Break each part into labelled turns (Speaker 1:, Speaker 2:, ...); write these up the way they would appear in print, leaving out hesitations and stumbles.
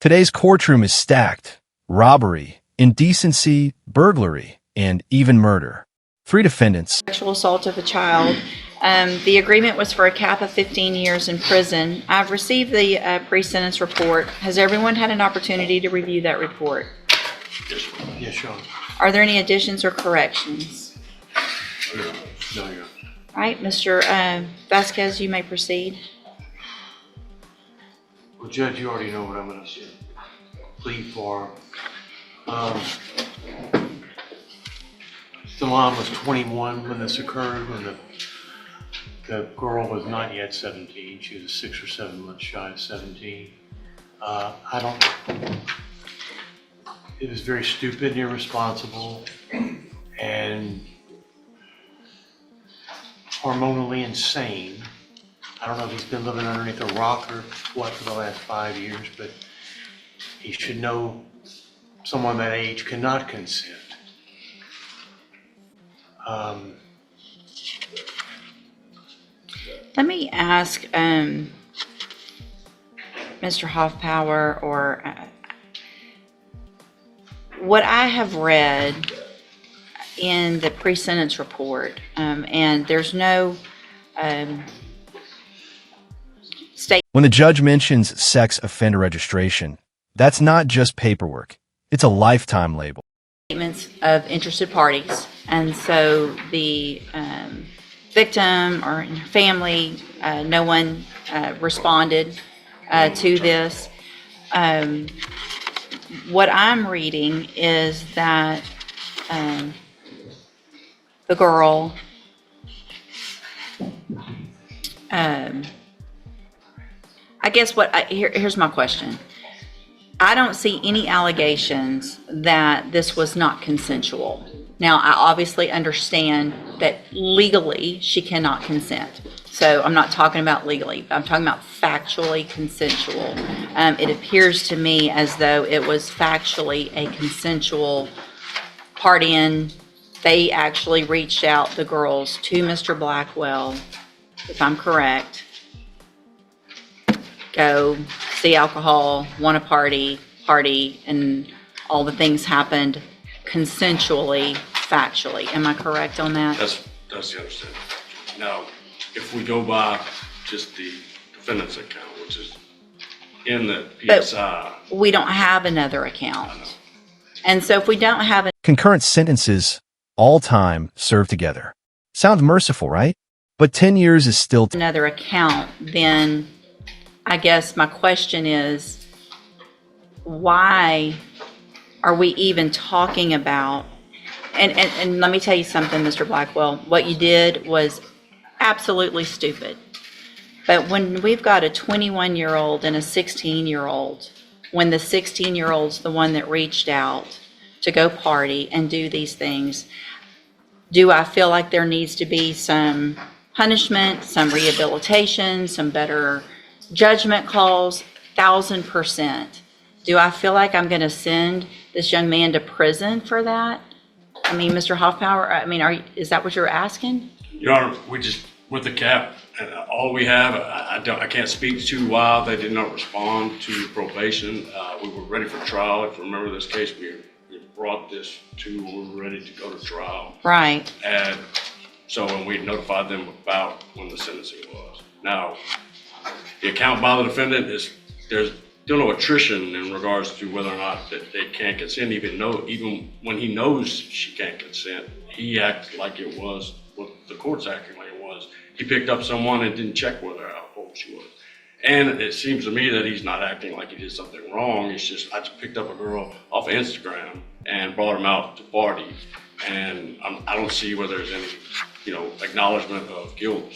Speaker 1: Today's courtroom is stacked. Robbery, indecency, burglary, and even murder. 3 defendants.
Speaker 2: Sexual assault of a child. The agreement was for a cap of 15 years in prison. I've received the pre-sentence report. Has everyone had an opportunity to review that report?
Speaker 3: Yes, Sean.
Speaker 2: Are there any additions or corrections?
Speaker 3: No, Your Honor.
Speaker 2: All right, Mr. Vasquez, you may proceed.
Speaker 3: Well, Judge, you already know what I'm going to plead for. The mom was 21 when this occurred, when the girl was not yet 17. She was 6 or 7 months shy of 17. It was very stupid and irresponsible and hormonally insane. I don't know if he's been living underneath a rock or what for the last 5 years, but he should know someone that age cannot consent.
Speaker 2: Let me ask Mr. Hoffpower, or what I have read in the pre-sentence report, and there's no state.
Speaker 1: When the judge mentions sex offender registration, that's not just paperwork. It's a lifetime label.
Speaker 2: Statements of interested parties, and so the victim or family, no one responded to this. What I'm reading is that the girl I guess here's my question. I don't see any allegations that this was not consensual. Now, I obviously understand that legally she cannot consent. So I'm not talking about legally, I'm talking about factually consensual. It appears to me as though it was factually a consensual party-in. They actually reached out, the girls, to Mr. Blackwell, if I'm correct. Go see alcohol, want a party, and all the things happened consensually, factually. Am I correct on that?
Speaker 4: That's the understanding. Now, if we go by just the defendant's account, which is in the PSI.
Speaker 2: But we don't have another account. And so if we don't have a
Speaker 1: Concurrent sentences, all time served together. Sounds merciful, right? But 10 years is still
Speaker 2: another account, then I guess my question is, why are we even talking about, and let me tell you something, Mr. Blackwell, what you did was absolutely stupid. But when we've got a 21-year-old and a 16-year-old, when the 16-year-old's the one that reached out to go party and do these things, do I feel like there needs to be some punishment, some rehabilitation, some better judgment calls? 1000%. Do I feel like I'm going to send this young man to prison for that? I mean, Mr. Hoffpower, I mean, is that what you're asking?
Speaker 4: Your Honor, we just, with the cap, all we have, I can't speak to why they did not respond to probation. We were ready for trial. If you remember this case, we brought this to, we were ready to go to trial.
Speaker 2: Right.
Speaker 4: And so, and we notified them about when the sentencing was. Now, the account by the defendant is, there's still no attrition in regards to whether or not that they can't consent, even when he knows she can't consent, he acts like it was what the court's acting like it was. He picked up someone and didn't check with her how old she was. And it seems to me that he's not acting like he did something wrong. It's just, I just picked up a girl off of Instagram and brought him out to party. And I don't see where there's any, acknowledgement of guilt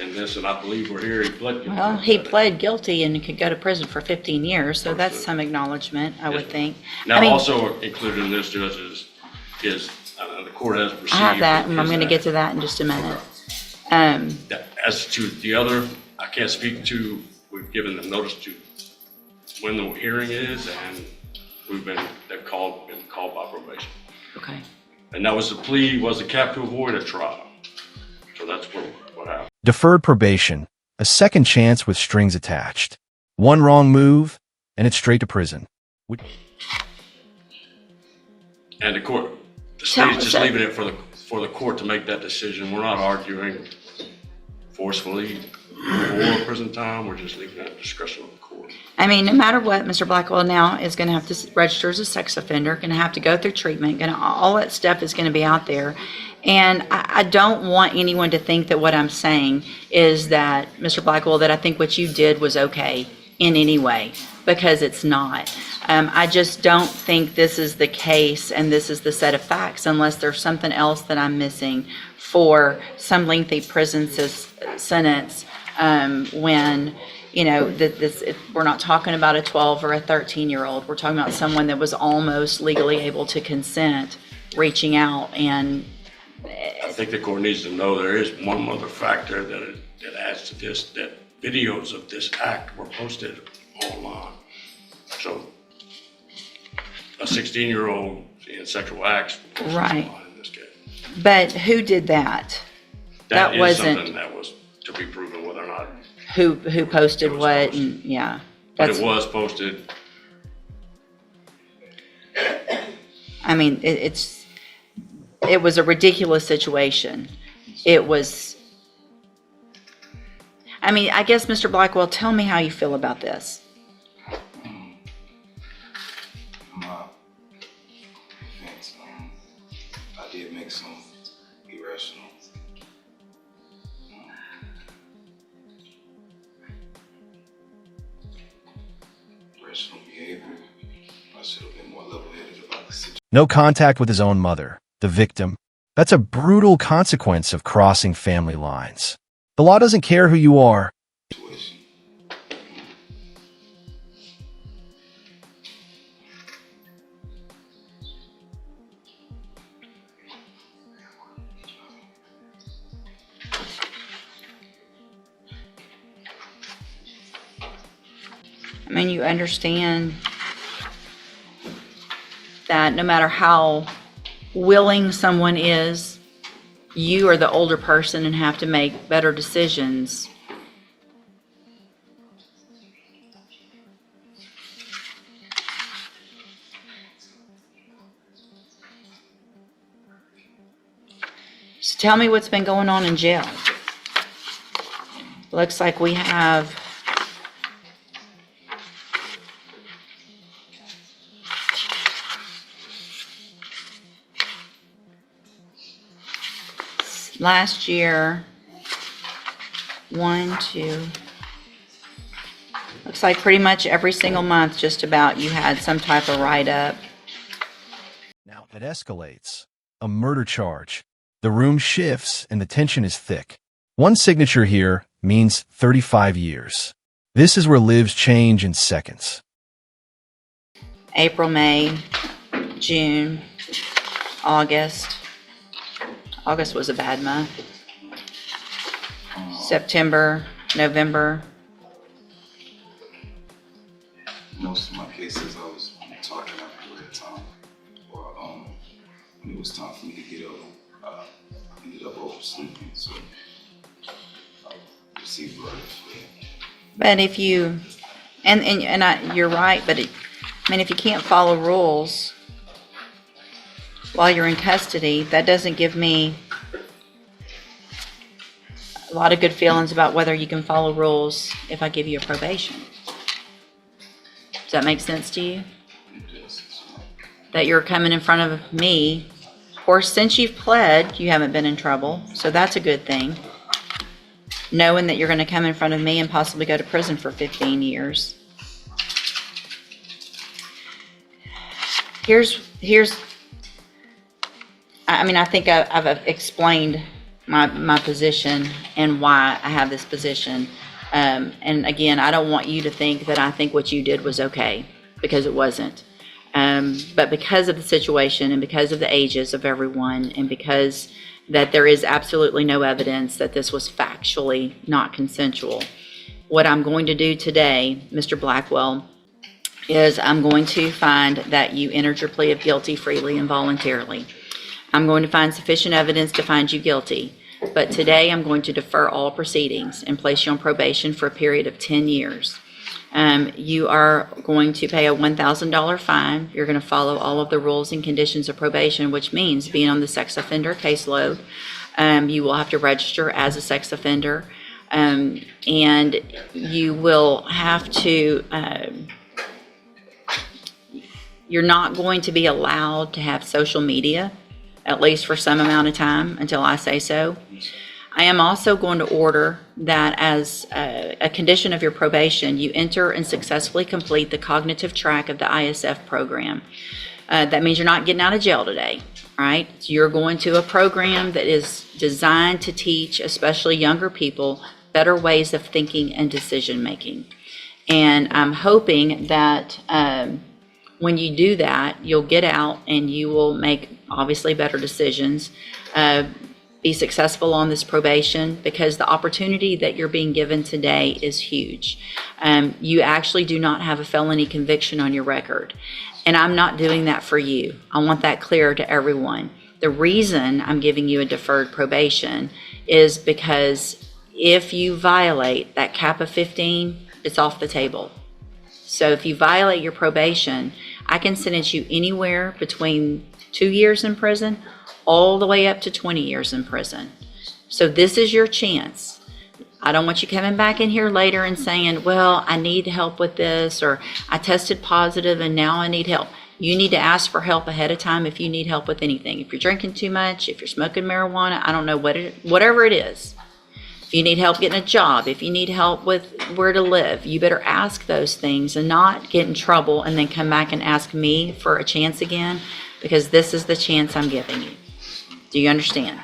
Speaker 4: in this, and I believe we're here. He pled guilty.
Speaker 2: Well, he pled guilty and could go to prison for 15 years, so that's some acknowledgement, I would think.
Speaker 4: Now, also included in this, Judge, is the court has received.
Speaker 2: I have that, and I'm going to get to that in just a minute.
Speaker 4: As to the other, I can't speak to, we've given them notice to when the hearing is, and they've been called by probation.
Speaker 2: Okay.
Speaker 4: And that was the plea, was the cap to avoid a trial. So that's what happened.
Speaker 1: deferred probation, a second chance with strings attached. One wrong move, and it's straight to prison.
Speaker 4: And the state's just leaving it for the court to make that decision. We're not arguing forcefully for prison time. We're just leaving that at the discretion of the court.
Speaker 2: I mean, no matter what, Mr. Blackwell now is going to have to register as a sex offender, going to have to go through treatment, all that stuff is going to be out there. And I don't want anyone to think that what I'm saying is that, Mr. Blackwell, that I think what you did was okay in any way, because it's not. I just don't think this is the case and this is the set of facts unless there's something else that I'm missing for some lengthy prison sentence when, you know, we're not talking about a 12 or a 13-year-old. We're talking about someone that was almost legally able to consent, reaching out. And
Speaker 4: I think the court needs to know there is one other factor that adds to this, that videos of this act were posted online. So a 16-year-old in sexual acts posted
Speaker 2: right
Speaker 4: online in this case.
Speaker 2: But who did that?
Speaker 4: That
Speaker 2: wasn't
Speaker 4: something that was to be proven whether or not
Speaker 2: who posted what
Speaker 4: posted.
Speaker 2: and yeah.
Speaker 4: But it was posted.
Speaker 2: I mean, it was a ridiculous situation. It was, I mean, I guess, Mr. Blackwell, tell me how you feel about this.
Speaker 5: My defense, I did make some irrational behavior. I should have been more level-headed about the situation.
Speaker 1: No contact with his own mother, the victim. That's a brutal consequence of crossing family lines. The law doesn't care who you are.
Speaker 2: I mean, you understand that no matter how willing someone is, you are the older person and have to make better decisions. So tell me what's been going on in jail. Looks like we have last year, looks like pretty much every single month, just about, you had some type of write-up.
Speaker 1: Now it escalates. A murder charge. The room shifts and the tension is thick. One signature here means 35 years. This is where lives change in seconds.
Speaker 2: April, May, June, August. August was a bad month. September, November.
Speaker 5: Most of my cases, I was talking after that time, or when it was time for me to get up, I ended up oversleeping, so I received verdicts for that.
Speaker 2: But if you, you're right, but I mean, if you can't follow rules while you're in custody, that doesn't give me a lot of good feelings about whether you can follow rules if I give you a probation. Does that make sense to you? That you're coming in front of me, of course, since you've pled, you haven't been in trouble, so that's a good thing. Knowing that you're going to come in front of me and possibly go to prison for 15 years. I mean, I think I've explained my position and why I have this position. And again, I don't want you to think that I think what you did was okay, because it wasn't. But because of the situation and because of the ages of everyone and because that there is absolutely no evidence that this was factually not consensual, what I'm going to do today, Mr. Blackwell, is I'm going to find that you entered your plea of guilty freely and voluntarily. I'm going to find sufficient evidence to find you guilty. But today I'm going to defer all proceedings and place you on probation for a period of 10 years. You are going to pay a $1,000 fine. You're going to follow all of the rules and conditions of probation, which means being on the sex offender caseload. You will have to register as a sex offender, and you will have to, you're not going to be allowed to have social media, at least for some amount of time until I say so. I am also going to order that as a condition of your probation, you enter and successfully complete the cognitive track of the ISF program. That means you're not getting out of jail today, right? You're going to a program that is designed to teach, especially younger people, better ways of thinking and decision making. And I'm hoping that when you do that, you'll get out and you will make obviously better decisions. Be successful on this probation, because the opportunity that you're being given today is huge. You actually do not have a felony conviction on your record, and I'm not doing that for you. I want that clear to everyone. The reason I'm giving you a deferred probation is because if you violate that cap of 15, it's off the table. So if you violate your probation, I can sentence you anywhere between 2 years in prison all the way up to 20 years in prison. So this is your chance. I don't want you coming back in here later and saying, well, I need help with this, or I tested positive and now I need help. You need to ask for help ahead of time if you need help with anything. If you're drinking too much, if you're smoking marijuana, I don't know whatever it is. If you need help getting a job, if you need help with where to live, you better ask those things and not get in trouble and then come back and ask me for a chance again, because this is the chance I'm giving you. Do you understand?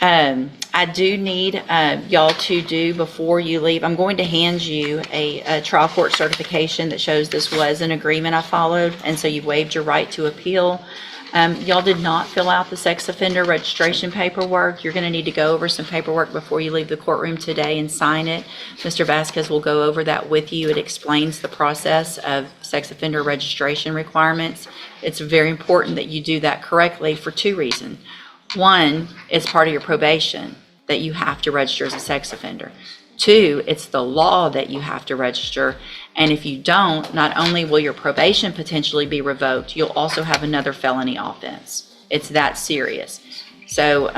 Speaker 2: I do need y'all to do, before you leave, I'm going to hand you a trial court certification that shows this was an agreement I followed, and so you've waived your right to appeal. Y'all did not fill out the sex offender registration paperwork. You're going to need to go over some paperwork before you leave the courtroom today and sign it. Mr. Vasquez will go over that with you. It explains the process of sex offender registration requirements. It's very important that you do that correctly for two reasons. One, it's part of your probation that you have to register as a sex offender. Two, it's the law that you have to register. And if you don't, not only will your probation potentially be revoked, you'll also have another felony offense. It's that serious. So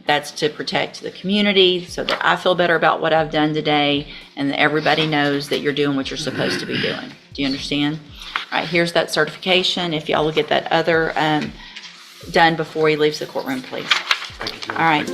Speaker 2: that's to protect the community, so that I feel better about what I've done today and that everybody knows that you're doing what you're supposed to be doing. Do you understand? All right, here's that certification. If y'all will get that other done before he leaves the courtroom, please.
Speaker 3: Thank you, Judge.
Speaker 2: All right.